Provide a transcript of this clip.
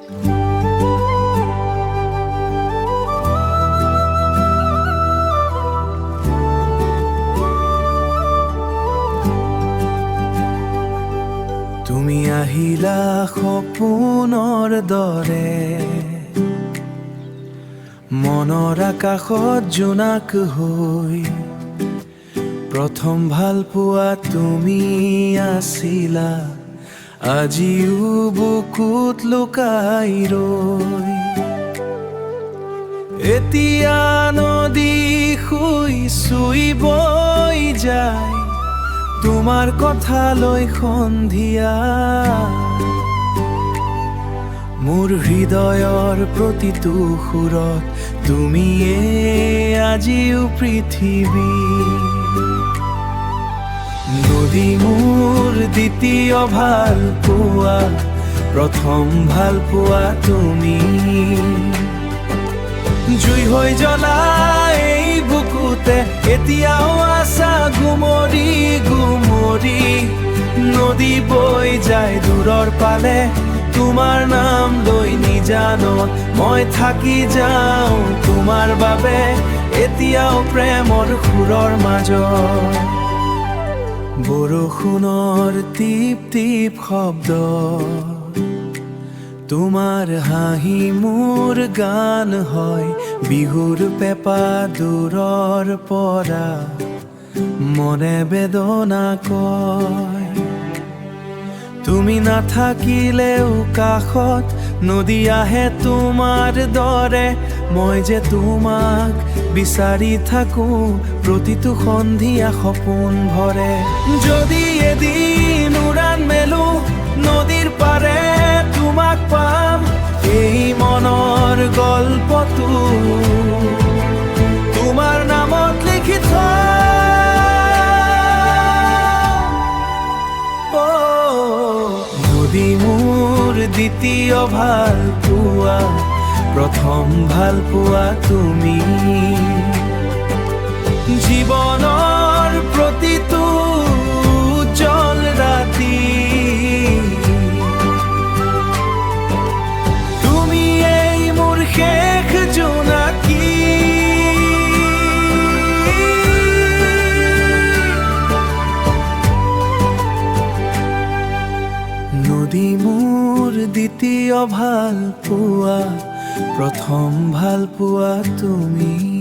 তুমি আহিলা সপোনৰ দৰে, মনৰ আকাশত জোনাক হৈ। প্ৰথম ভাল পোৱা তুমি আছিলা, আজিও বুকুত লুকাই ৰৈ। এতিয়া নদী শুই চুই বৈ যায়, তোমাৰ কথা লৈ সন্ধিয়া। মোৰ হৃদয়ৰ প্ৰতিটো সুৰত তুমিয়ে আজিও পৃথিৱী। নদী মোৰ দ্বিতীয় ভাল পোৱা, প্ৰথম ভাল পোৱা তুমি। জুই হৈ জ্বলাই এই বুকুতে এতিয়াও আছা গুমৰি গুমৰি। নদী বৈ যায় দূৰৰ পালে, তোমাৰ নাম লৈ নিজানত মই থাকি যাওঁ তোমাৰ বাবে। এতিয়াও প্ৰেমৰ সুৰৰ মাজত বৰষুণৰ টিপ টিপ শব্দ, তোমাৰ হাঁহি মোৰ গান হয়। বিহুৰ পেঁপা দূৰৰ পৰা মনে বেদনা কয়। তুমি নাথাকিলেও কাষত নদী আহে তোমাৰ দৰে। মই যে তোমাক বিচাৰি থাকো, প্ৰতিটো সন্ধিয়া সপোন ভৰে। যদি এদিন উৰাণ মেলো নদীৰ পাৰে, তোমাক পাম। এই মনৰ গল্পটো তোমাৰ নামত লিখি নদী মোৰ দ্বিতীয় ভাল পোৱা, প্ৰথম ভাল পোৱা তুমি। জীৱনৰ প্ৰতিটো উজ্জ্বল ৰাতি তুমি এই মোৰ শেষ জোনাকী। নদী মোৰ দ্বিতীয় ভাল পোৱা, প্ৰথম ভাল পোৱা তুমি।